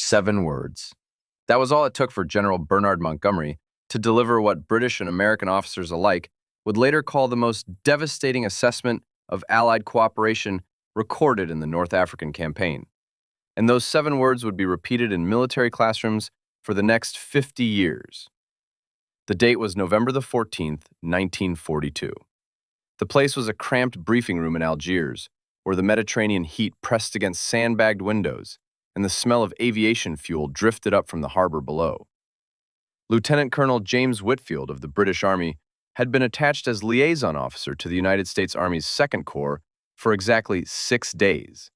7 words. That was all it took for General Bernard Montgomery to deliver what British and American officers alike would later call the most devastating assessment of Allied cooperation recorded in the North African campaign. And those 7 words would be repeated in military classrooms for the next 50 years. The date was November the 14th, 1942. The place was a cramped briefing room in Algiers, where the Mediterranean heat pressed against sandbagged windows, and the smell of aviation fuel drifted up from the harbor below. Lieutenant Colonel James Whitfield of the British Army had been attached as liaison officer to the United States Army's Second Corps for exactly 6 days,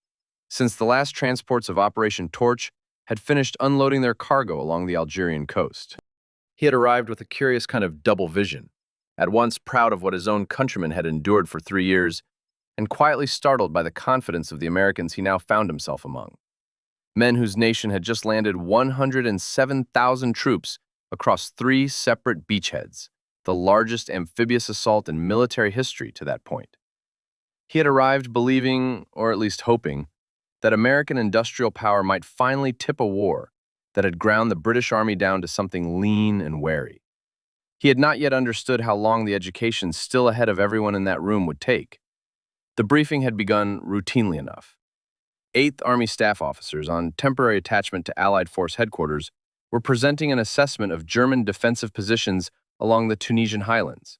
since the last transports of Operation Torch had finished unloading their cargo along the Algerian coast. He had arrived with a curious kind of double vision, at once proud of what his own countrymen had endured for 3 years, and quietly startled by the confidence of the Americans he now found himself among. Men whose nation had just landed 107,000 troops across 3 separate beachheads, the largest amphibious assault in military history to that point. He had arrived believing, or at least hoping, that American industrial power might finally tip a war that had ground the British Army down to something lean and wary. He had not yet understood how long the education still ahead of everyone in that room would take. The briefing had begun routinely enough. 8th Army staff officers on temporary attachment to Allied Force Headquarters were presenting an assessment of German defensive positions along the Tunisian highlands,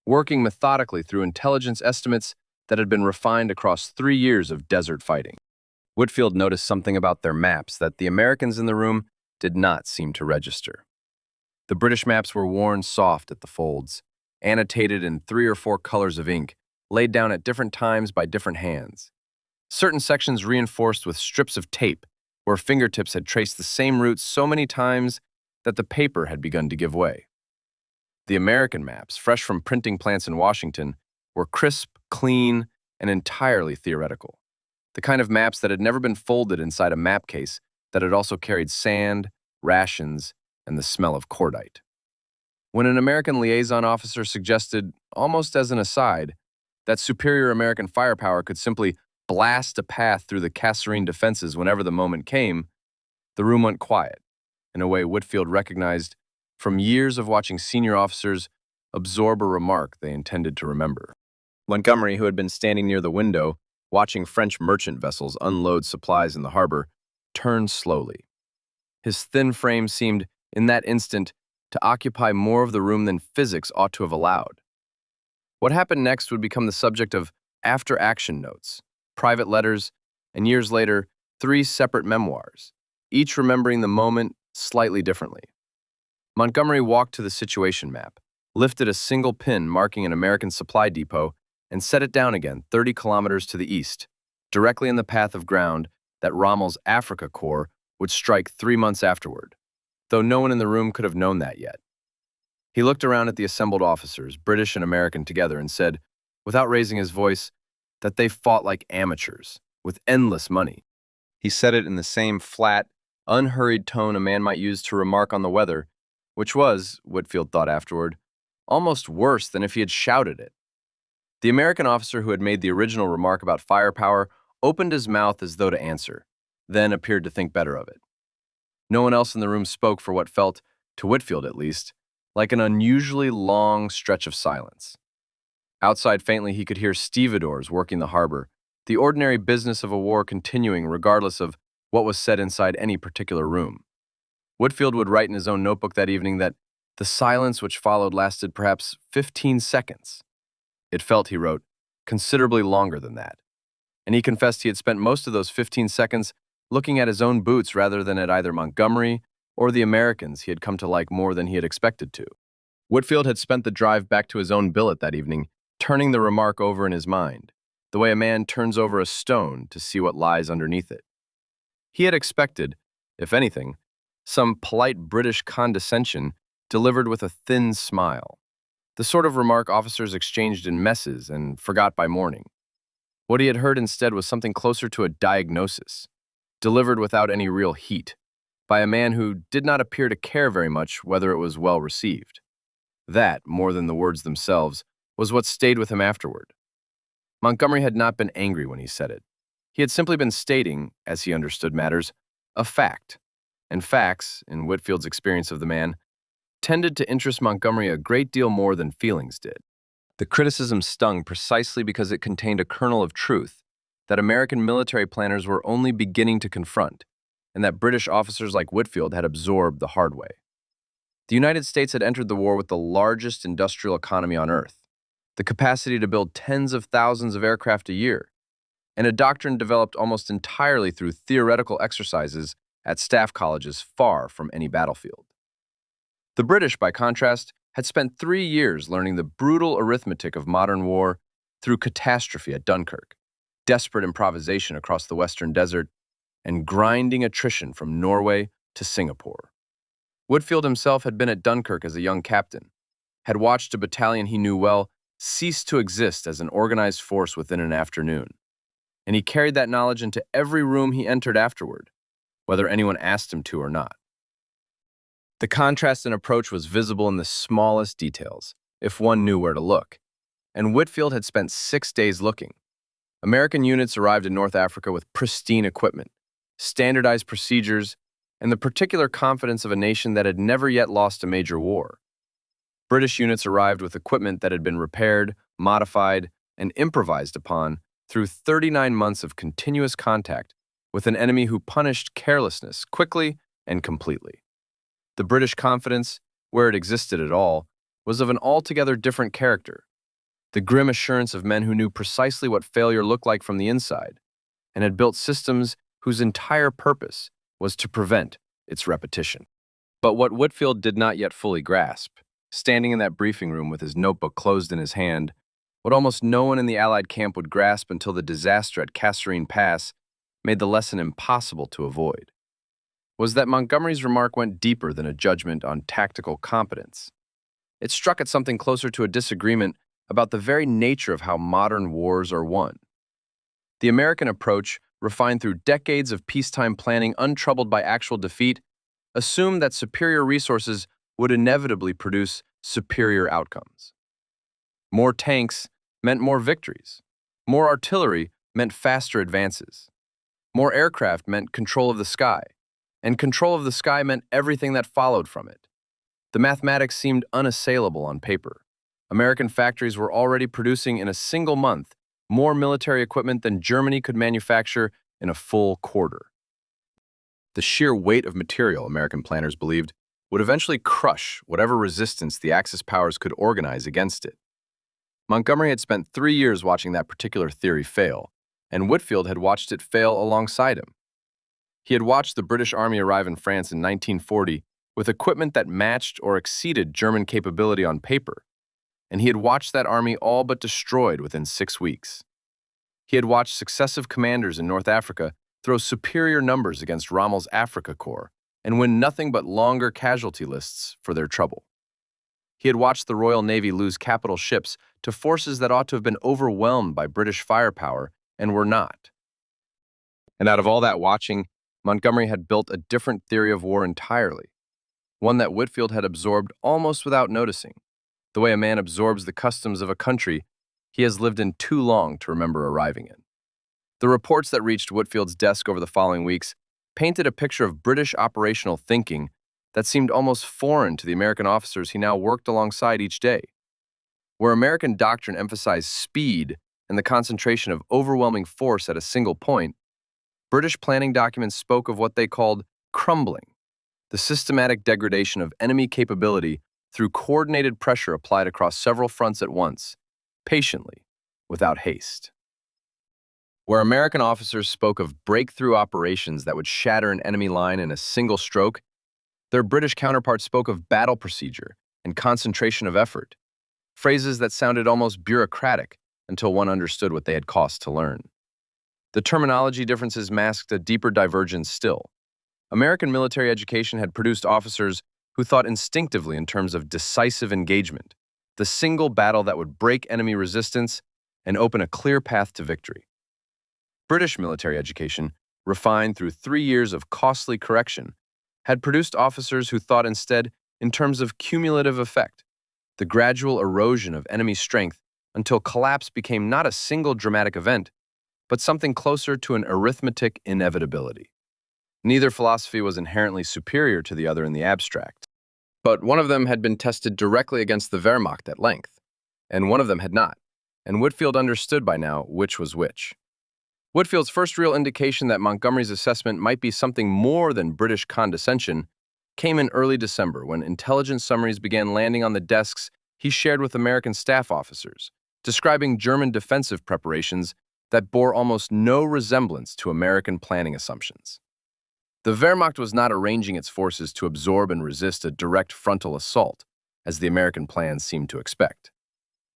working methodically through intelligence estimates that had been refined across 3 years of desert fighting. Whitfield noticed something about their maps that the Americans in the room did not seem to register. The British maps were worn soft at the folds, annotated in 3 or 4 colors of ink, laid down at different times by different hands. Certain sections reinforced with strips of tape, where fingertips had traced the same route so many times that the paper had begun to give way. The American maps, fresh from printing plants in Washington, were crisp, clean, and entirely theoretical. The kind of maps that had never been folded inside a map case that had also carried sand, rations, and the smell of cordite. When an American liaison officer suggested, almost as an aside, that superior American firepower could simply blast a path through the Kasserine defenses whenever the moment came, the room went quiet, in a way Whitfield recognized from years of watching senior officers absorb a remark they intended to remember. Montgomery, who had been standing near the window, watching French merchant vessels unload supplies in the harbor, turned slowly. His thin frame seemed, in that instant, to occupy more of the room than physics ought to have allowed. What happened next would become the subject of after-action notes, private letters, and years later, 3 separate memoirs, each remembering the moment slightly differently. Montgomery walked to the situation map, lifted a single pin marking an American supply depot, and set it down again 30 kilometers to the east, directly in the path of ground that Rommel's Africa Corps would strike 3 months afterward, though no one in the room could have known that yet. He looked around at the assembled officers, British and American together, and said, without raising his voice, that they fought like amateurs, with endless money. He said it in the same flat, unhurried tone a man might use to remark on the weather, which was, Whitfield thought afterward, almost worse than if he had shouted it. The American officer who had made the original remark about firepower opened his mouth as though to answer, then appeared to think better of it. No one else in the room spoke for what felt, to Whitfield at least, like an unusually long stretch of silence. Outside faintly he could hear stevedores working the harbor, the ordinary business of a war continuing regardless of what was said inside any particular room. Whitfield would write in his own notebook that evening that the silence which followed lasted perhaps 15 seconds. It felt, he wrote, considerably longer than that. And he confessed he had spent most of those 15 seconds looking at his own boots rather than at either Montgomery or the Americans he had come to like more than he had expected to. Whitfield had spent the drive back to his own billet that evening, turning the remark over in his mind, the way a man turns over a stone to see what lies underneath it. He had expected, if anything, some polite British condescension delivered with a thin smile, the sort of remark officers exchanged in messes and forgot by morning. What he had heard instead was something closer to a diagnosis, delivered without any real heat, by a man who did not appear to care very much whether it was well received. That, more than the words themselves, was what stayed with him afterward. Montgomery had not been angry when he said it. He had simply been stating, as he understood matters, a fact, and facts, in Whitfield's experience of the man, tended to interest Montgomery a great deal more than feelings did. The criticism stung precisely because it contained a kernel of truth that American military planners were only beginning to confront, and that British officers like Whitfield had absorbed the hard way. The United States had entered the war with the largest industrial economy on Earth, the capacity to build tens of thousands of aircraft a year, and a doctrine developed almost entirely through theoretical exercises at staff colleges far from any battlefield. The British, by contrast, had spent 3 years learning the brutal arithmetic of modern war through catastrophe at Dunkirk, desperate improvisation across the Western Desert, and grinding attrition from Norway to Singapore. Whitfield himself had been at Dunkirk as a young captain, had watched a battalion he knew well cease to exist as an organized force within an afternoon, and he carried that knowledge into every room he entered afterward, whether anyone asked him to or not. The contrast in approach was visible in the smallest details, if one knew where to look, and Whitfield had spent 6 days looking. American units arrived in North Africa with pristine equipment, standardized procedures, and the particular confidence of a nation that had never yet lost a major war. British units arrived with equipment that had been repaired, modified, and improvised upon through 39 months of continuous contact with an enemy who punished carelessness quickly and completely. The British confidence, where it existed at all, was of an altogether different character, the grim assurance of men who knew precisely what failure looked like from the inside, and had built systems whose entire purpose was to prevent its repetition. But what Whitfield did not yet fully grasp, standing in that briefing room with his notebook closed in his hand, what almost no one in the Allied camp would grasp until the disaster at Kasserine Pass made the lesson impossible to avoid, was that Montgomery's remark went deeper than a judgment on tactical competence. It struck at something closer to a disagreement about the very nature of how modern wars are won. The American approach, refined through decades of peacetime planning untroubled by actual defeat, assumed that superior resources would inevitably produce superior outcomes. More tanks meant more victories. More artillery meant faster advances. More aircraft meant control of the sky, and control of the sky meant everything that followed from it. The mathematics seemed unassailable on paper. American factories were already producing in a single month more military equipment than Germany could manufacture in a full quarter. The sheer weight of material, American planners believed, would eventually crush whatever resistance the Axis powers could organize against it. Montgomery had spent 3 years watching that particular theory fail, and Whitfield had watched it fail alongside him. He had watched the British Army arrive in France in 1940 with equipment that matched or exceeded German capability on paper, and he had watched that army all but destroyed within 6 weeks. He had watched successive commanders in North Africa throw superior numbers against Rommel's Africa Corps and win nothing but longer casualty lists for their trouble. He had watched the Royal Navy lose capital ships to forces that ought to have been overwhelmed by British firepower and were not. And out of all that watching, Montgomery had built a different theory of war entirely, one that Whitfield had absorbed almost without noticing, the way a man absorbs the customs of a country he has lived in too long to remember arriving in. The reports that reached Whitfield's desk over the following weeks painted a picture of British operational thinking that seemed almost foreign to the American officers he now worked alongside each day. Where American doctrine emphasized speed and the concentration of overwhelming force at a single point, British planning documents spoke of what they called crumbling, the systematic degradation of enemy capability through coordinated pressure applied across several fronts at once, patiently, without haste. Where American officers spoke of breakthrough operations that would shatter an enemy line in a single stroke, their British counterparts spoke of battle procedure and concentration of effort, phrases that sounded almost bureaucratic until one understood what they had cost to learn. The terminology differences masked a deeper divergence still. American military education had produced officers who thought instinctively in terms of decisive engagement, the single battle that would break enemy resistance and open a clear path to victory. British military education, refined through 3 years of costly correction, had produced officers who thought instead in terms of cumulative effect, the gradual erosion of enemy strength until collapse became not a single dramatic event, but something closer to an arithmetic inevitability. Neither philosophy was inherently superior to the other in the abstract, but one of them had been tested directly against the Wehrmacht at length, and one of them had not, and Whitfield understood by now which was which. Whitfield's first real indication that Montgomery's assessment might be something more than British condescension came in early December when intelligence summaries began landing on the desks he shared with American staff officers, describing German defensive preparations that bore almost no resemblance to American planning assumptions. The Wehrmacht was not arranging its forces to absorb and resist a direct frontal assault, as the American plans seemed to expect.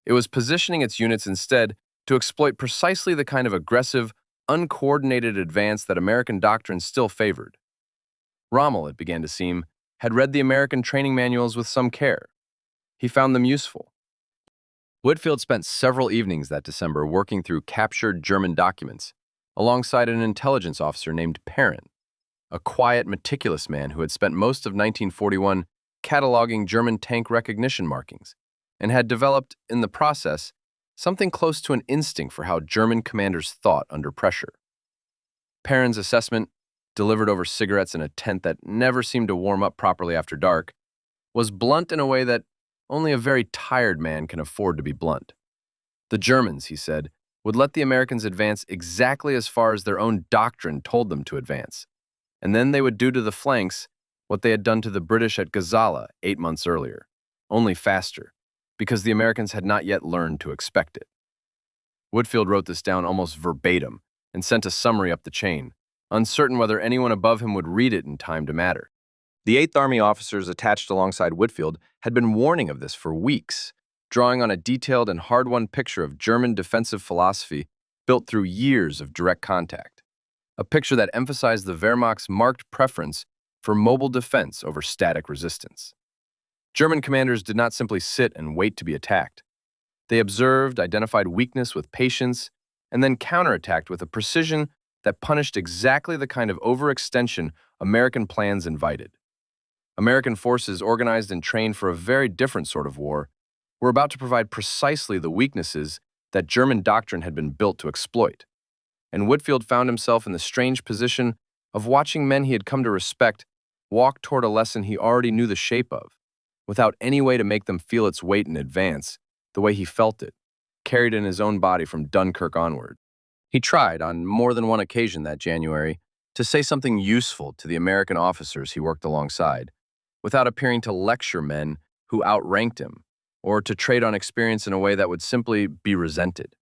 It was positioning its units instead to exploit precisely the kind of aggressive, uncoordinated advance that American doctrine still favored. Rommel, it began to seem, had read the American training manuals with some care. He found them useful. Whitfield spent several evenings that December working through captured German documents alongside an intelligence officer named Perrin, a quiet, meticulous man who had spent most of 1941 cataloging German tank recognition markings and had developed, in the process, something close to an instinct for how German commanders thought under pressure. Perrin's assessment, delivered over cigarettes in a tent that never seemed to warm up properly after dark, was blunt in a way that only a very tired man can afford to be blunt. The Germans, he said, would let the Americans advance exactly as far as their own doctrine told them to advance, and then they would do to the flanks what they had done to the British at Gazala 8 months earlier, only faster, because the Americans had not yet learned to expect it. Whitfield wrote this down almost verbatim and sent a summary up the chain, uncertain whether anyone above him would read it in time to matter. The 8th Army officers attached alongside Whitfield had been warning of this for weeks, drawing on a detailed and hard-won picture of German defensive philosophy built through years of direct contact, a picture that emphasized the Wehrmacht's marked preference for mobile defense over static resistance. German commanders did not simply sit and wait to be attacked. They observed, identified weakness with patience, and then counterattacked with a precision that punished exactly the kind of overextension American plans invited. American forces, organized and trained for a very different sort of war, were about to provide precisely the weaknesses that German doctrine had been built to exploit. And Whitfield found himself in the strange position of watching men he had come to respect walk toward a lesson he already knew the shape of, without any way to make them feel its weight in advance, the way he felt it, carried in his own body from Dunkirk onward. He tried, on more than one occasion that January, to say something useful to the American officers he worked alongside, without appearing to lecture men who outranked him, or to trade on experience in a way that would simply be resented.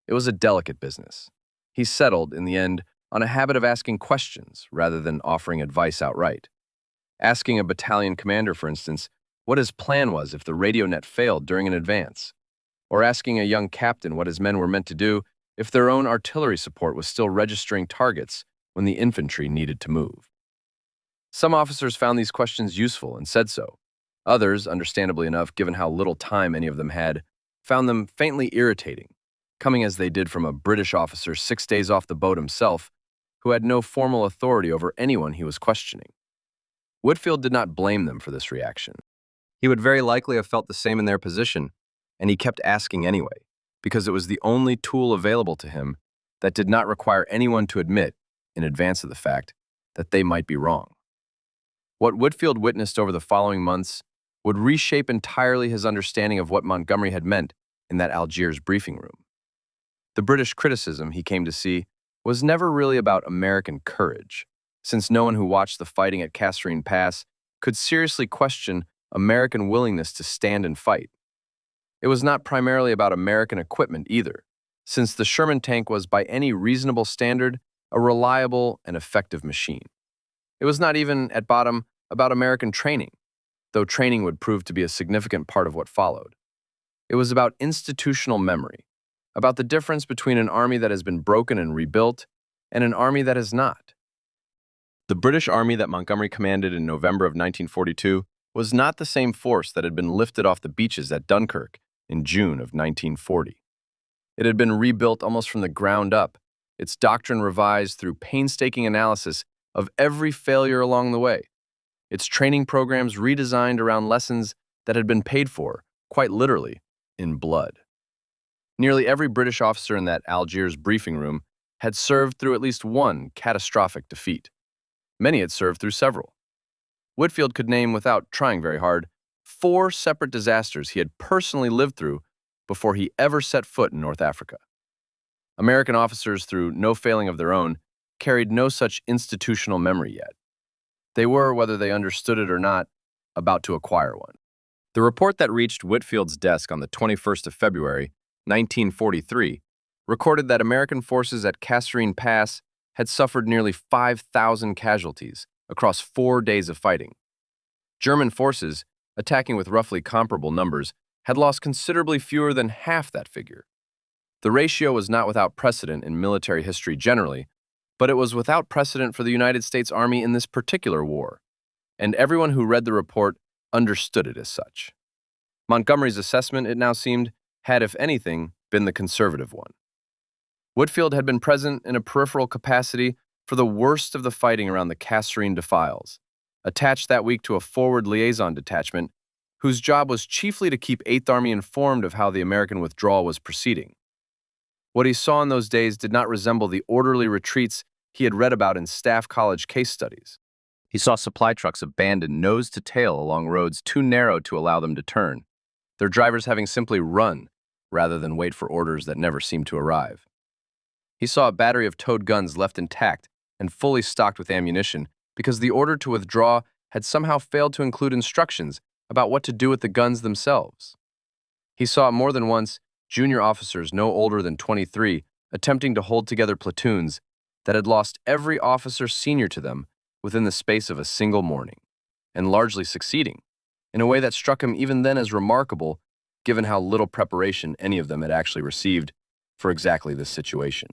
It was a delicate business. He settled, in the end, on a habit of asking questions rather than offering advice outright. Asking a battalion commander, for instance, what his plan was if the radio net failed during an advance, or asking a young captain what his men were meant to do if their own artillery support was still registering targets when the infantry needed to move. Some officers found these questions useful and said so. Others, understandably enough, given how little time any of them had, found them faintly irritating, coming as they did from a British officer 6 days off the boat himself, who had no formal authority over anyone he was questioning. Whitfield did not blame them for this reaction. He would very likely have felt the same in their position, and he kept asking anyway, because it was the only tool available to him that did not require anyone to admit, in advance of the fact, that they might be wrong. What Whitfield witnessed over the following months would reshape entirely his understanding of what Montgomery had meant in that Algiers briefing room. The British criticism, he came to see, was never really about American courage, since no one who watched the fighting at Kasserine Pass could seriously question American willingness to stand and fight. It was not primarily about American equipment either, since the Sherman tank was by any reasonable standard a reliable and effective machine. It was not even, at bottom, about American training, though training would prove to be a significant part of what followed. It was about institutional memory, about the difference between an army that has been broken and rebuilt and an army that has not. The British army that Montgomery commanded in November of 1942 was not the same force that had been lifted off the beaches at Dunkirk in June of 1940. It had been rebuilt almost from the ground up, its doctrine revised through painstaking analysis of every failure along the way, its training programs redesigned around lessons that had been paid for, quite literally, in blood. Nearly every British officer in that Algiers briefing room had served through at least one catastrophic defeat, Many had served through several. Whitfield could name, without trying very hard, 4 separate disasters he had personally lived through before he ever set foot in North Africa. American officers, through no failing of their own, carried no such institutional memory yet. They were, whether they understood it or not, about to acquire one. The report that reached Whitfield's desk on the 21st of February, 1943, recorded that American forces at Kasserine Pass had suffered nearly 5,000 casualties across 4 days of fighting. German forces, attacking with roughly comparable numbers, had lost considerably fewer than half that figure. The ratio was not without precedent in military history generally, but it was without precedent for the United States Army in this particular war, and everyone who read the report understood it as such. Montgomery's assessment, it now seemed, had, if anything, been the conservative one. Whitfield had been present in a peripheral capacity for the worst of the fighting around the Kasserine defiles, attached that week to a forward liaison detachment whose job was chiefly to keep 8th Army informed of how the American withdrawal was proceeding. What he saw in those days did not resemble the orderly retreats he had read about in staff college case studies. He saw supply trucks abandoned nose to tail along roads too narrow to allow them to turn, their drivers having simply run rather than wait for orders that never seemed to arrive. He saw a battery of towed guns left intact and fully stocked with ammunition because the order to withdraw had somehow failed to include instructions about what to do with the guns themselves. He saw more than once junior officers no older than 23 attempting to hold together platoons that had lost every officer senior to them within the space of a single morning, and largely succeeding, in a way that struck him even then as remarkable, given how little preparation any of them had actually received for exactly this situation.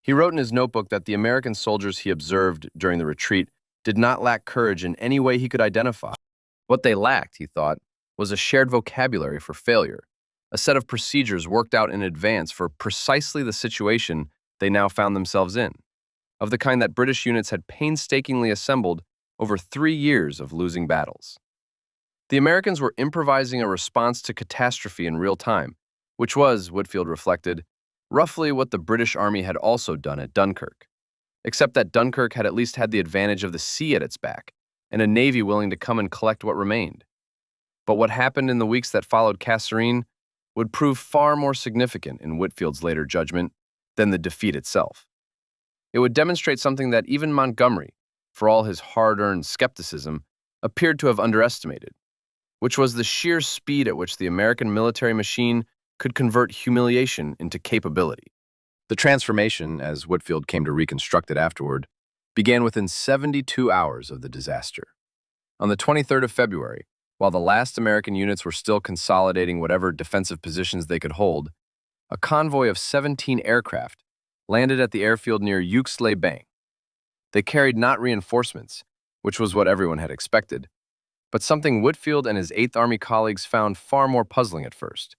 He wrote in his notebook that the American soldiers he observed during the retreat did not lack courage in any way he could identify. What they lacked, he thought, was a shared vocabulary for failure, a set of procedures worked out in advance for precisely the situation they now found themselves in, of the kind that British units had painstakingly assembled over 3 years of losing battles. The Americans were improvising a response to catastrophe in real time, which was, Whitfield reflected, roughly what the British Army had also done at Dunkirk, except that Dunkirk had at least had the advantage of the sea at its back and a navy willing to come and collect what remained. But what happened in the weeks that followed Kasserine would prove far more significant in Whitfield's later judgment than the defeat itself. It would demonstrate something that even Montgomery, for all his hard-earned skepticism, appeared to have underestimated, which was the sheer speed at which the American military machine could convert humiliation into capability. The transformation, as Whitfield came to reconstruct it afterward, began within 72 hours of the disaster. On the 23rd of February, while the last American units were still consolidating whatever defensive positions they could hold, a convoy of 17 aircraft landed at the airfield near Aix-les-Bains. They carried not reinforcements, which was what everyone had expected, but something Whitfield and his 8th Army colleagues found far more puzzling at first.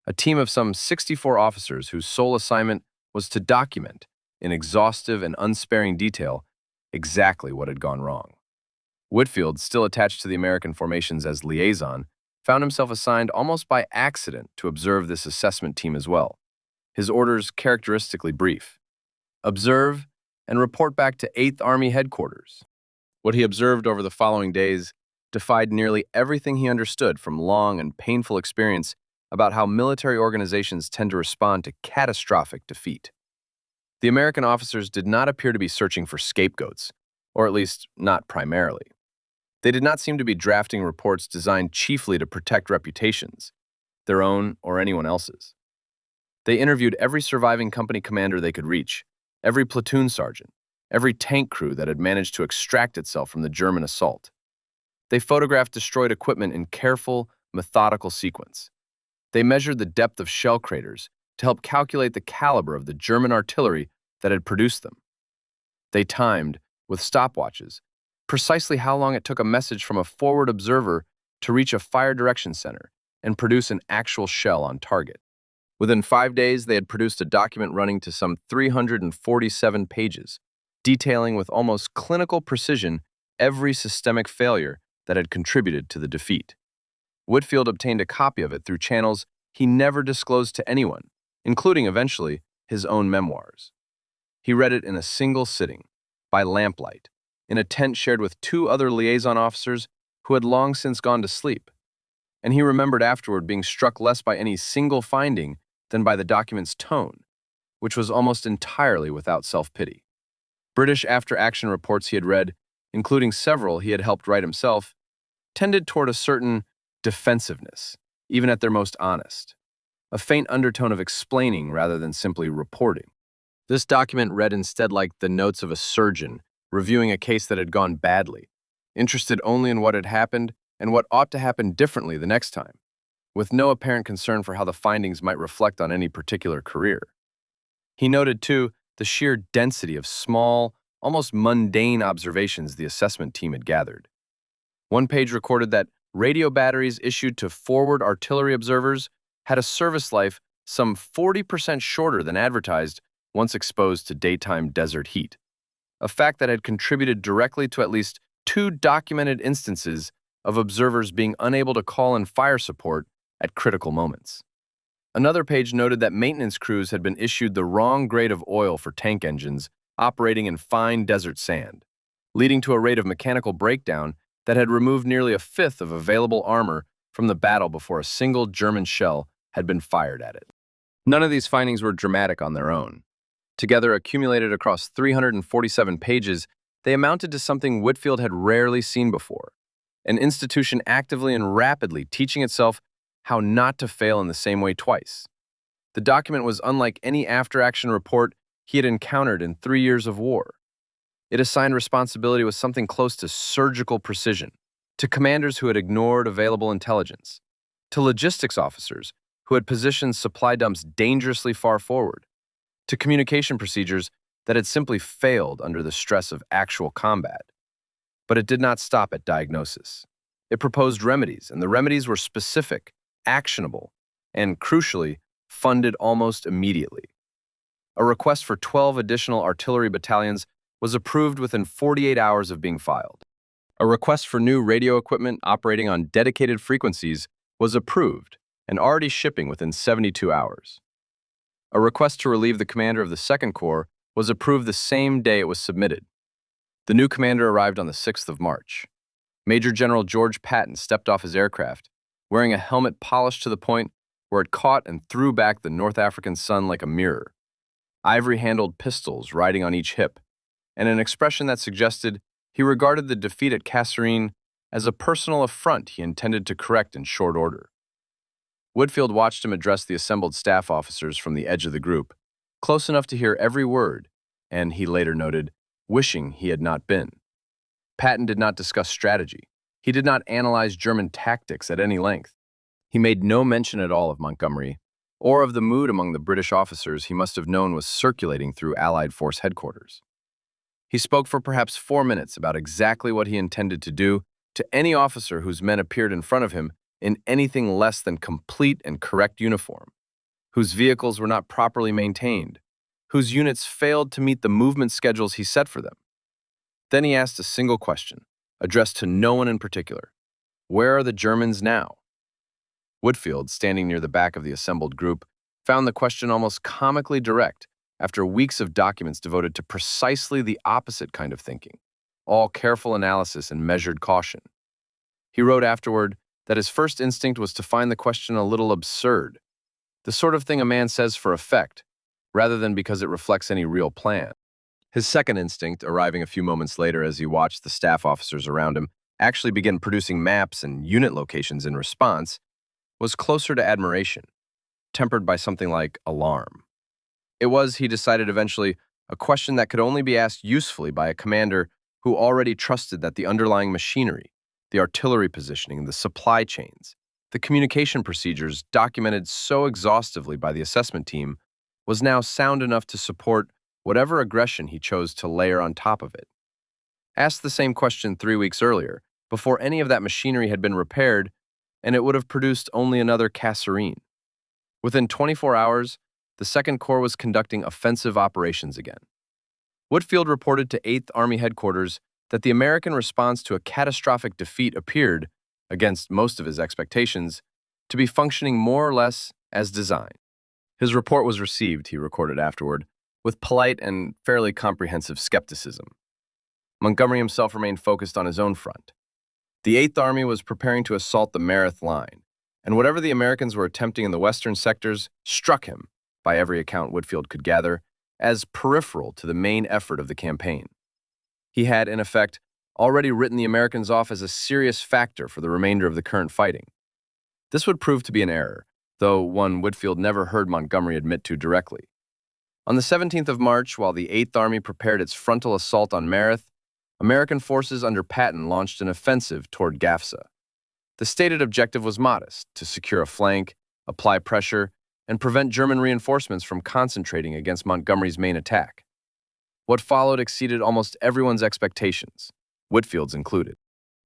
A team of some 64 officers whose sole assignment was to document, in exhaustive and unsparing detail, exactly what had gone wrong. Whitfield, still attached to the American formations as liaison, found himself assigned almost by accident to observe this assessment team as well. His orders characteristically brief: observe and report back to 8th Army headquarters. What he observed over the following days defied nearly everything he understood from long and painful experience about how military organizations tend to respond to catastrophic defeat. The American officers did not appear to be searching for scapegoats, or at least not primarily. They did not seem to be drafting reports designed chiefly to protect reputations, their own or anyone else's. They interviewed every surviving company commander they could reach, every platoon sergeant, every tank crew that had managed to extract itself from the German assault. They photographed destroyed equipment in careful, methodical sequence. They measured the depth of shell craters to help calculate the caliber of the German artillery that had produced them. They timed, with stopwatches, precisely how long it took a message from a forward observer to reach a fire direction center and produce an actual shell on target. Within 5 days, they had produced a document running to some 347 pages, detailing with almost clinical precision every systemic failure that had contributed to the defeat. Whitfield obtained a copy of it through channels he never disclosed to anyone, including, eventually, his own memoirs. He read it in a single sitting, by lamplight, in a tent shared with two other liaison officers who had long since gone to sleep, and he remembered afterward being struck less by any single finding than by the document's tone, which was almost entirely without self-pity. British after-action reports he had read, including several he had helped write himself, tended toward a certain defensiveness, even at their most honest, a faint undertone of explaining rather than simply reporting. This document read instead like the notes of a surgeon reviewing a case that had gone badly, interested only in what had happened and what ought to happen differently the next time, with no apparent concern for how the findings might reflect on any particular career. He noted, too, the sheer density of small, almost mundane observations the assessment team had gathered. One page recorded that radio batteries issued to forward artillery observers had a service life some 40% shorter than advertised once exposed to daytime desert heat, a fact that had contributed directly to at least 2 documented instances of observers being unable to call in fire support at critical moments. Another page noted that maintenance crews had been issued the wrong grade of oil for tank engines operating in fine desert sand, leading to a rate of mechanical breakdown that had removed nearly a fifth of available armor from the battle before a single German shell had been fired at it. None of these findings were dramatic on their own. Together, accumulated across 347 pages, they amounted to something Whitfield had rarely seen before, an institution actively and rapidly teaching itself how not to fail in the same way twice. The document was unlike any after-action report he had encountered in 3 years of war. It assigned responsibility with something close to surgical precision to commanders who had ignored available intelligence, to logistics officers who had positioned supply dumps dangerously far forward, to communication procedures that had simply failed under the stress of actual combat. But it did not stop at diagnosis. It proposed remedies, and the remedies were specific, actionable, and, crucially, funded almost immediately. A request for 12 additional artillery battalions was approved within 48 hours of being filed. A request for new radio equipment operating on dedicated frequencies was approved and already shipping within 72 hours. A request to relieve the commander of the 2nd Corps was approved the same day it was submitted. The new commander arrived on the 6th of March. Major General George Patton stepped off his aircraft, wearing a helmet polished to the point where it caught and threw back the North African sun like a mirror, ivory-handled pistols riding on each hip, and an expression that suggested he regarded the defeat at Kasserine as a personal affront he intended to correct in short order. Whitfield watched him address the assembled staff officers from the edge of the group, close enough to hear every word, and, he later noted, wishing he had not been. Patton did not discuss strategy. He did not analyze German tactics at any length. He made no mention at all of Montgomery, or of the mood among the British officers he must have known was circulating through Allied Force headquarters. He spoke for perhaps 4 minutes about exactly what he intended to do to any officer whose men appeared in front of him in anything less than complete and correct uniform, whose vehicles were not properly maintained, whose units failed to meet the movement schedules he set for them. Then he asked a single question, addressed to no one in particular. Where are the Germans now? Whitfield, standing near the back of the assembled group, found the question almost comically direct after weeks of documents devoted to precisely the opposite kind of thinking, all careful analysis and measured caution. He wrote afterward that his first instinct was to find the question a little absurd, the sort of thing a man says for effect, rather than because it reflects any real plan. His second instinct, arriving a few moments later as he watched the staff officers around him actually begin producing maps and unit locations in response, was closer to admiration, tempered by something like alarm. It was, he decided eventually, a question that could only be asked usefully by a commander who already trusted that the underlying machinery, the artillery positioning, the supply chains, the communication procedures documented so exhaustively by the assessment team was now sound enough to support whatever aggression he chose to layer on top of it. Asked the same question 3 weeks earlier, before any of that machinery had been repaired, and it would have produced only another Kasserine. Within 24 hours, the 2nd Corps was conducting offensive operations again. Whitfield reported to 8th Army Headquarters that the American response to a catastrophic defeat appeared, against most of his expectations, to be functioning more or less as designed. His report was received, he recorded afterward, with polite and fairly comprehensive skepticism. Montgomery himself remained focused on his own front. The Eighth Army was preparing to assault the Meredith Line, and whatever the Americans were attempting in the western sectors struck him, by every account Whitfield could gather, as peripheral to the main effort of the campaign. He had, in effect, already written the Americans off as a serious factor for the remainder of the current fighting. This would prove to be an error, though one Whitfield never heard Montgomery admit to directly. On the 17th of March, while the Eighth Army prepared its frontal assault on Meredith, American forces under Patton launched an offensive toward Gafsa. The stated objective was modest: to secure a flank, apply pressure, and prevent German reinforcements from concentrating against Montgomery's main attack. What followed exceeded almost everyone's expectations, Whitfield's included.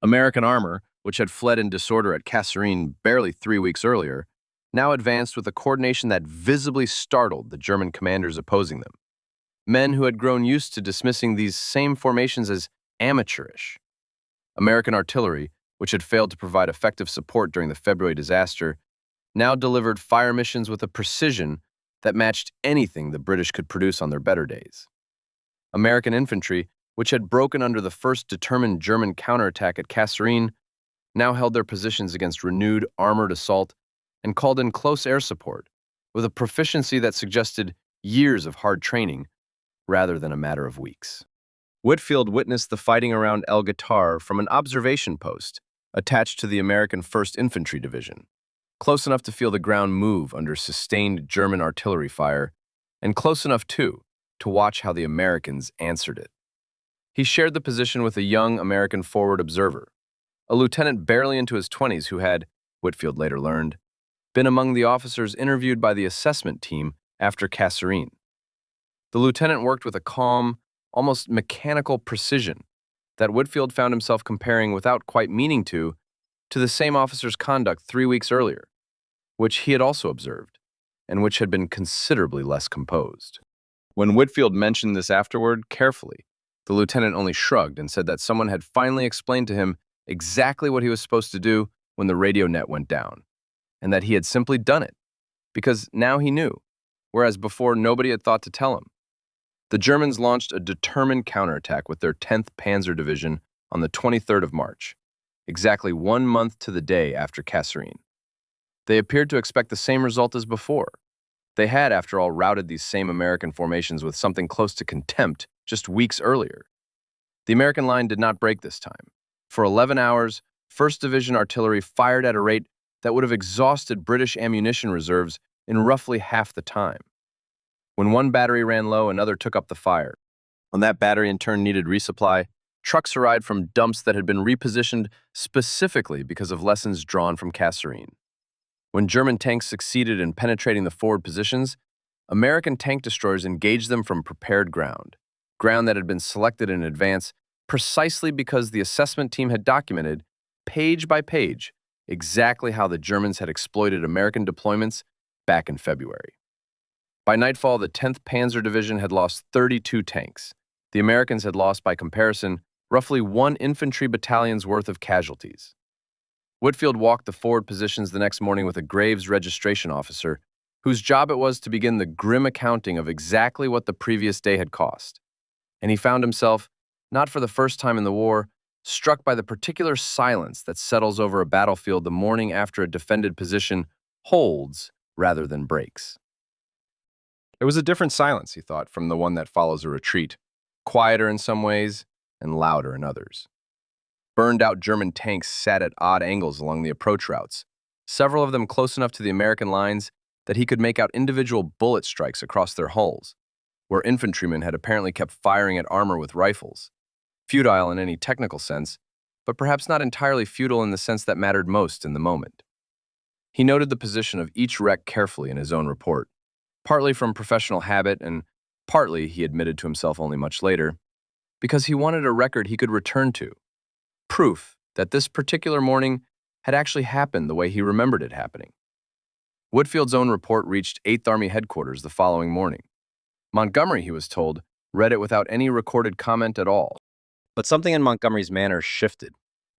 American armor, which had fled in disorder at Kasserine barely 3 weeks earlier, now advanced with a coordination that visibly startled the German commanders opposing them. Men who had grown used to dismissing these same formations as amateurish. American artillery, which had failed to provide effective support during the February disaster, now delivered fire missions with a precision that matched anything the British could produce on their better days. American infantry, which had broken under the first determined German counterattack at Kasserine, now held their positions against renewed armored assault and called in close air support with a proficiency that suggested years of hard training rather than a matter of weeks. Whitfield witnessed the fighting around El Guitar from an observation post attached to the American 1st Infantry Division, close enough to feel the ground move under sustained German artillery fire, and close enough, too, to watch how the Americans answered it. He shared the position with a young American forward observer, a lieutenant barely into his 20s who had, Whitfield later learned, been among the officers interviewed by the assessment team after Kasserine. The lieutenant worked with a calm, almost mechanical precision that Whitfield found himself comparing without quite meaning to the same officer's conduct 3 weeks earlier, which he had also observed, and which had been considerably less composed. When Whitfield mentioned this afterward, carefully, the lieutenant only shrugged and said that someone had finally explained to him exactly what he was supposed to do when the radio net went down, and that he had simply done it, because now he knew, whereas before nobody had thought to tell him. The Germans launched a determined counterattack with their 10th Panzer Division on the 23rd of March, exactly 1 month to the day after Kasserine. They appeared to expect the same result as before. They had, after all, routed these same American formations with something close to contempt just weeks earlier. The American line did not break this time. For 11 hours, 1st Division artillery fired at a rate that would have exhausted British ammunition reserves in roughly half the time. When one battery ran low, another took up the fire. When that battery in turn needed resupply, trucks arrived from dumps that had been repositioned specifically because of lessons drawn from Kasserine. When German tanks succeeded in penetrating the forward positions, American tank destroyers engaged them from prepared ground that had been selected in advance precisely because the assessment team had documented, page by page, exactly how the Germans had exploited American deployments back in February. By nightfall, the 10th Panzer Division had lost 32 tanks. The Americans had lost, by comparison, roughly 1 infantry battalion's worth of casualties. Whitfield walked the forward positions the next morning with a Graves registration officer, whose job it was to begin the grim accounting of exactly what the previous day had cost. And he found himself, not for the first time in the war, struck by the particular silence that settles over a battlefield the morning after a defended position holds rather than breaks. It was a different silence, he thought, from the one that follows a retreat, quieter in some ways and louder in others. Burned-out German tanks sat at odd angles along the approach routes, several of them close enough to the American lines that he could make out individual bullet strikes across their hulls, where infantrymen had apparently kept firing at armor with rifles. Futile in any technical sense, but perhaps not entirely futile in the sense that mattered most in the moment. He noted the position of each wreck carefully in his own report, partly from professional habit and partly, he admitted to himself only much later, because he wanted a record he could return to, proof that this particular morning had actually happened the way he remembered it happening. Whitfield's own report reached 8th Army headquarters the following morning. Montgomery, he was told, read it without any recorded comment at all. But something in Montgomery's manner shifted,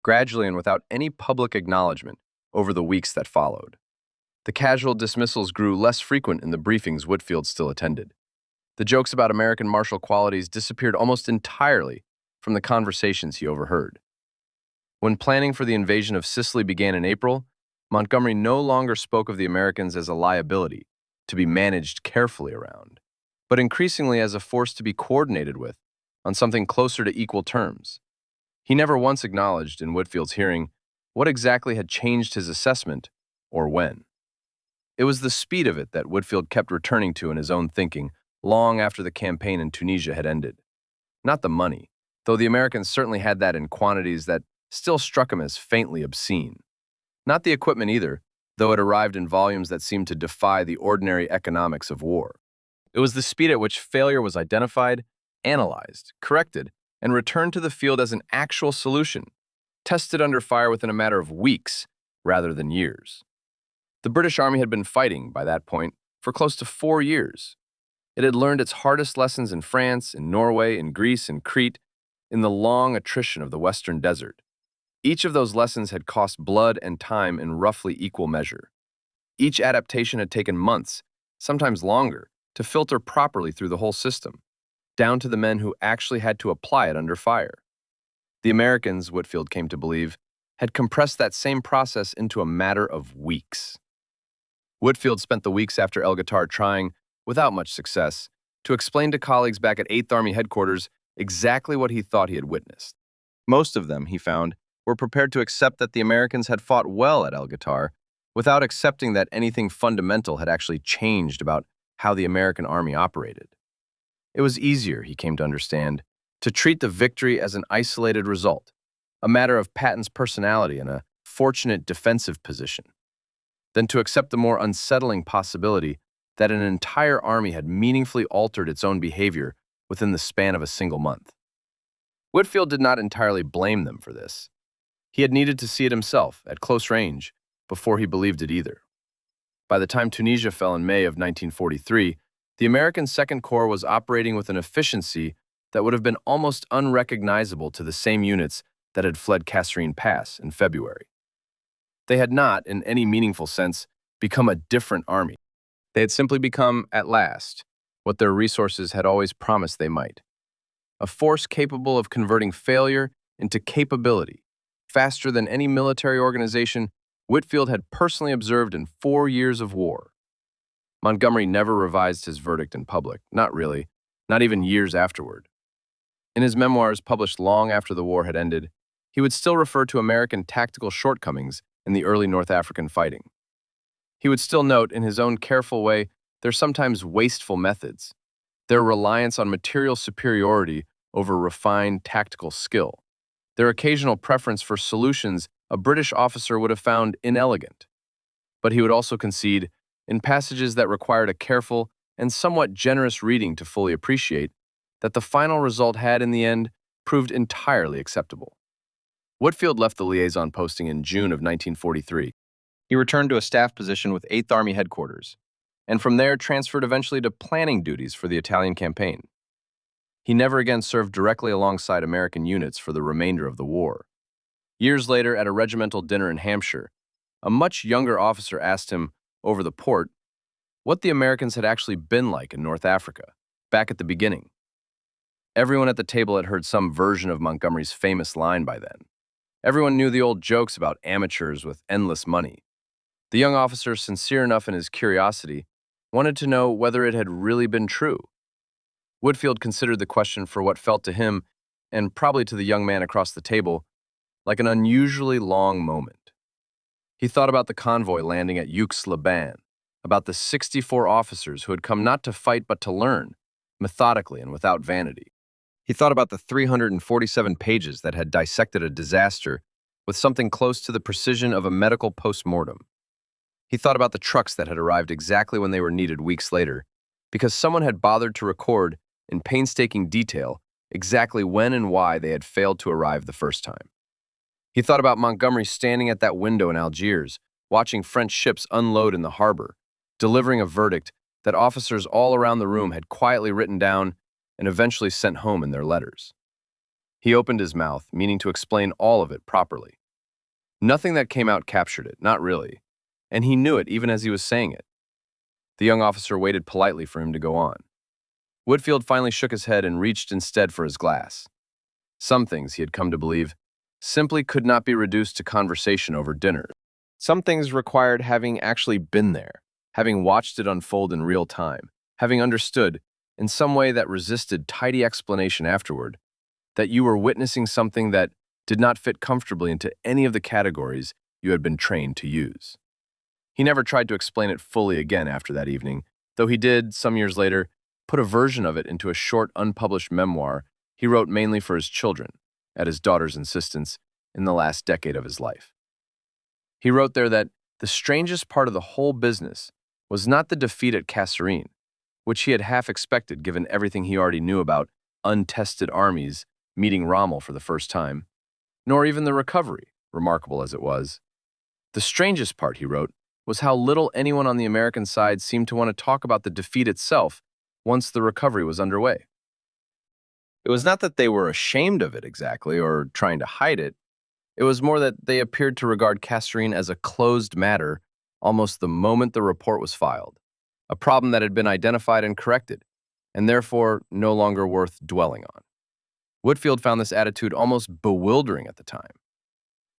gradually and without any public acknowledgement, over the weeks that followed. The casual dismissals grew less frequent in the briefings Whitfield still attended. The jokes about American martial qualities disappeared almost entirely from the conversations he overheard. When planning for the invasion of Sicily began in April, Montgomery no longer spoke of the Americans as a liability to be managed carefully around, but increasingly as a force to be coordinated with on something closer to equal terms. He never once acknowledged in Whitfield's hearing what exactly had changed his assessment or when. It was the speed of it that Whitfield kept returning to in his own thinking long after the campaign in Tunisia had ended. Not the money, though the Americans certainly had that in quantities that still struck him as faintly obscene. Not the equipment either, though it arrived in volumes that seemed to defy the ordinary economics of war. It was the speed at which failure was identified, analyzed, corrected, and returned to the field as an actual solution, tested under fire within a matter of weeks rather than years. The British Army had been fighting, by that point, for close to 4 years. It had learned its hardest lessons in France, in Norway, in Greece, in Crete, in the long attrition of the Western Desert. Each of those lessons had cost blood and time in roughly equal measure. Each adaptation had taken months, sometimes longer, to filter properly through the whole system, down to the men who actually had to apply it under fire. The Americans, Whitfield came to believe, had compressed that same process into a matter of weeks. Whitfield spent the weeks after El Guitar trying, without much success, to explain to colleagues back at 8th Army headquarters exactly what he thought he had witnessed. Most of them, he found, were prepared to accept that the Americans had fought well at El Guitar without accepting that anything fundamental had actually changed about how the American army operated. It was easier, he came to understand, to treat the victory as an isolated result, a matter of Patton's personality and a fortunate defensive position, than to accept the more unsettling possibility that an entire army had meaningfully altered its own behavior within the span of a single month. Whitfield did not entirely blame them for this. He had needed to see it himself, at close range, before he believed it either. By the time Tunisia fell in May of 1943, the American Second Corps was operating with an efficiency that would have been almost unrecognizable to the same units that had fled Kasserine Pass in February. They had not, in any meaningful sense, become a different army. They had simply become, at last, what their resources had always promised they might: a force capable of converting failure into capability, faster than any military organization Whitfield had personally observed in 4 years of war. Montgomery never revised his verdict in public, not really, not even years afterward. In his memoirs published long after the war had ended, he would still refer to American tactical shortcomings in the early North African fighting. He would still note, in his own careful way, their sometimes wasteful methods, their reliance on material superiority over refined tactical skill, their occasional preference for solutions a British officer would have found inelegant. But he would also concede, in passages that required a careful and somewhat generous reading to fully appreciate, that the final result had, in the end, proved entirely acceptable. Whitfield left the liaison posting in June of 1943. He returned to a staff position with 8th Army headquarters, and from there transferred eventually to planning duties for the Italian campaign. He never again served directly alongside American units for the remainder of the war. Years later, at a regimental dinner in Hampshire, a much younger officer asked him, over the port, what the Americans had actually been like in North Africa, back at the beginning. Everyone at the table had heard some version of Montgomery's famous line by then. Everyone knew the old jokes about amateurs with endless money. The young officer, sincere enough in his curiosity, wanted to know whether it had really been true. Whitfield considered the question for what felt to him, and probably to the young man across the table, like an unusually long moment. He thought about the convoy landing at Aix-les-Bains, about the 64 officers who had come not to fight but to learn, methodically and without vanity. He thought about the 347 pages that had dissected a disaster with something close to the precision of a medical post-mortem. He thought about the trucks that had arrived exactly when they were needed weeks later, because someone had bothered to record, in painstaking detail, exactly when and why they had failed to arrive the first time. He thought about Montgomery standing at that window in Algiers, watching French ships unload in the harbor, delivering a verdict that officers all around the room had quietly written down and eventually sent home in their letters. He opened his mouth, meaning to explain all of it properly. Nothing that came out captured it, not really, and he knew it even as he was saying it. The young officer waited politely for him to go on. Whitfield finally shook his head and reached instead for his glass. Some things, he had come to believe, simply could not be reduced to conversation over dinner. Some things required having actually been there, having watched it unfold in real time, having understood, in some way that resisted tidy explanation afterward, that you were witnessing something that did not fit comfortably into any of the categories you had been trained to use. He never tried to explain it fully again after that evening, though he did, some years later, put a version of it into a short, unpublished memoir he wrote mainly for his children, at his daughter's insistence, in the last decade of his life. He wrote there that the strangest part of the whole business was not the defeat at Kasserine, which he had half expected given everything he already knew about untested armies meeting Rommel for the first time, nor even the recovery, remarkable as it was. The strangest part, he wrote, was how little anyone on the American side seemed to want to talk about the defeat itself once the recovery was underway. It was not that they were ashamed of it exactly, or trying to hide it. It was more that they appeared to regard Kasserine as a closed matter almost the moment the report was filed, a problem that had been identified and corrected, and therefore no longer worth dwelling on. Whitfield found this attitude almost bewildering at the time.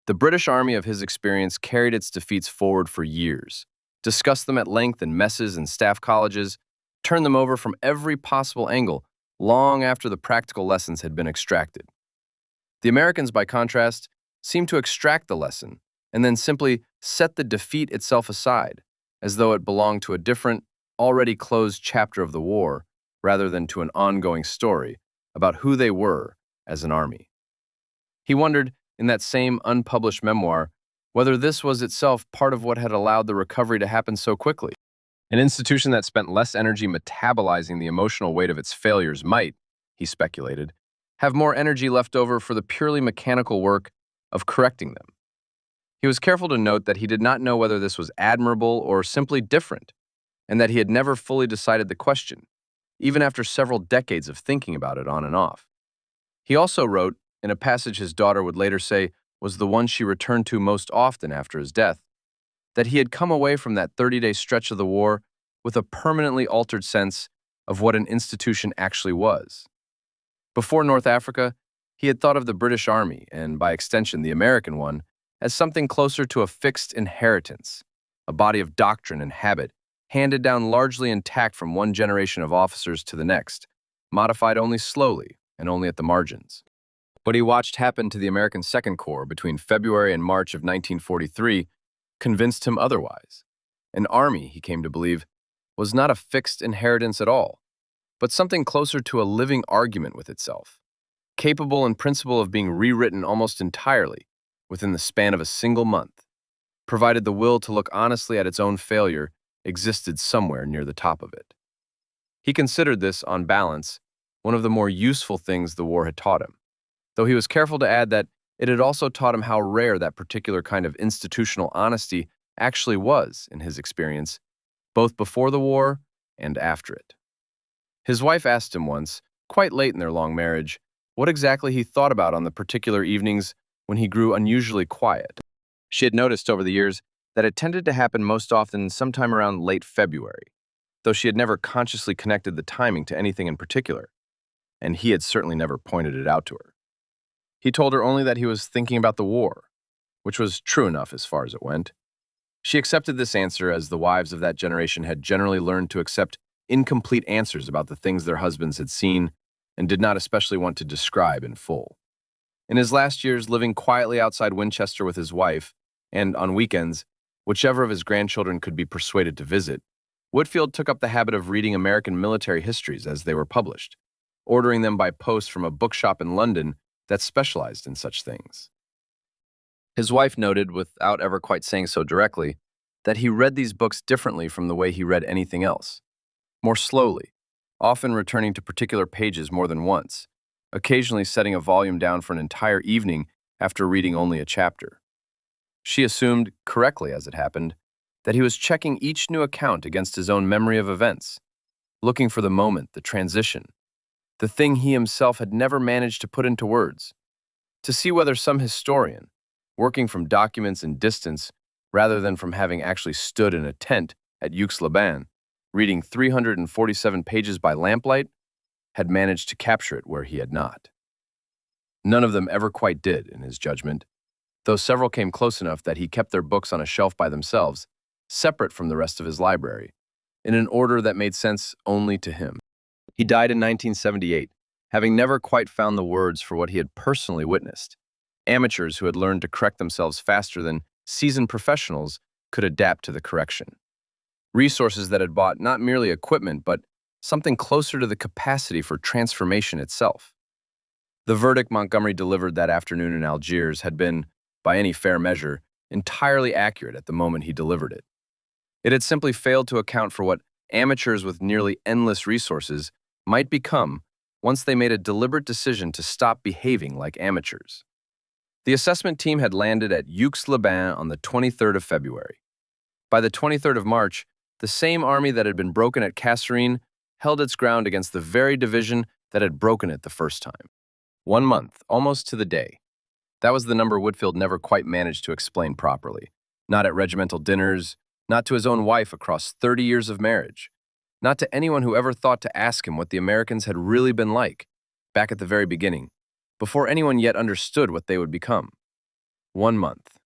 The British Army of his experience carried its defeats forward for years, discussed them at length in messes and staff colleges, turned them over from every possible angle long after the practical lessons had been extracted. The Americans, by contrast, seemed to extract the lesson and then simply set the defeat itself aside, as though it belonged to a different, already closed chapter of the war, rather than to an ongoing story about who they were as an army. He wondered, in that same unpublished memoir, whether this was itself part of what had allowed the recovery to happen so quickly. An institution that spent less energy metabolizing the emotional weight of its failures might, he speculated, have more energy left over for the purely mechanical work of correcting them. He was careful to note that he did not know whether this was admirable or simply different, and that he had never fully decided the question, even after several decades of thinking about it on and off. He also wrote, in a passage his daughter would later say was the one she returned to most often after his death, that he had come away from that 30-day stretch of the war with a permanently altered sense of what an institution actually was. Before North Africa, he had thought of the British Army, and by extension the American one, as something closer to a fixed inheritance, a body of doctrine and habit, handed down largely intact from one generation of officers to the next, modified only slowly and only at the margins. What he watched happen to the American Second Corps between February and March of 1943 convinced him otherwise. An army, he came to believe, was not a fixed inheritance at all, but something closer to a living argument with itself, capable in principle of being rewritten almost entirely within the span of a single month, provided the will to look honestly at its own failure existed somewhere near the top of it. He considered this, on balance, one of the more useful things the war had taught him, though he was careful to add that it had also taught him how rare that particular kind of institutional honesty actually was in his experience, both before the war and after it. His wife asked him once, quite late in their long marriage, what exactly he thought about on the particular evenings when he grew unusually quiet. She had noticed over the years that it tended to happen most often sometime around late February, though she had never consciously connected the timing to anything in particular, and he had certainly never pointed it out to her. He told her only that he was thinking about the war, which was true enough as far as it went. She accepted this answer as the wives of that generation had generally learned to accept incomplete answers about the things their husbands had seen and did not especially want to describe in full. In his last years living quietly outside Winchester with his wife, and on weekends, whichever of his grandchildren could be persuaded to visit, Whitfield took up the habit of reading American military histories as they were published, ordering them by post from a bookshop in London that specialized in such things. His wife noted, without ever quite saying so directly, that he read these books differently from the way he read anything else, more slowly, often returning to particular pages more than once, occasionally setting a volume down for an entire evening after reading only a chapter. She assumed, correctly as it happened, that he was checking each new account against his own memory of events, looking for the moment, the transition, the thing he himself had never managed to put into words, to see whether some historian, working from documents in distance rather than from having actually stood in a tent at Aix-les-Bains, reading 347 pages by lamplight, had managed to capture it where he had not. None of them ever quite did, in his judgment, though several came close enough that he kept their books on a shelf by themselves, separate from the rest of his library, in an order that made sense only to him. He died in 1978, having never quite found the words for what he had personally witnessed. Amateurs who had learned to correct themselves faster than seasoned professionals could adapt to the correction. Resources that had bought not merely equipment, but something closer to the capacity for transformation itself. The verdict Montgomery delivered that afternoon in Algiers had been, by any fair measure, entirely accurate at the moment he delivered it. It had simply failed to account for what amateurs with nearly endless resources might become once they made a deliberate decision to stop behaving like amateurs. The assessment team had landed at Aix-les-Bains on the 23rd of February. By the 23rd of March, the same army that had been broken at Kasserine held its ground against the very division that had broken it the first time. 1 month, almost to the day. That was the number Whitfield never quite managed to explain properly. Not at regimental dinners, not to his own wife across 30 years of marriage, not to anyone who ever thought to ask him what the Americans had really been like, back at the very beginning, before anyone yet understood what they would become. 1 month.